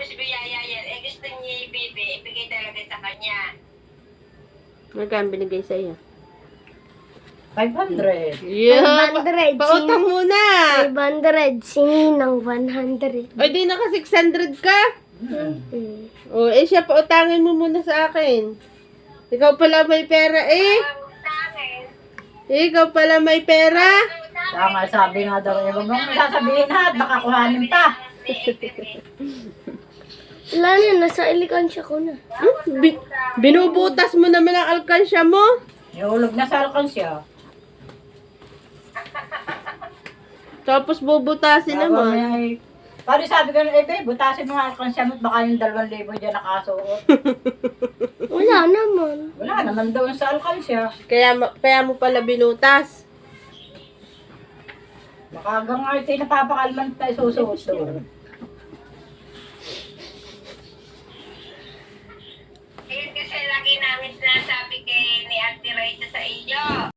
Tapos biyaya yan. Eh gusto niya ibebe, ibigay talaga sa kanya. Magkano binigay sa iyo? 500. Yeah, 500, pautang muna. 500, singi ng 100. O di naka 600 ka. O eh siya pautangin mo muna sa akin. Ikaw pala may pera eh. Ikaw pala may pera. Kaya nga sabi nga daw, huwag mong sasabihin ha, baka kuhanin pa. Wala na, nasa elikansya ko na. Binubutas mo naman ang alkansya mo. Ihulog na sa alkansya. Tapos bubutasin naman. Pari sabi ko, be, butasin mo ang alkansya mo, baka yung 2,000 dyan nakasuot. Wala naman. Wala naman daw sa alkansya. Kaya mo pala binutas. Baka hanggang nga ito napapakalman tayo susuot doon.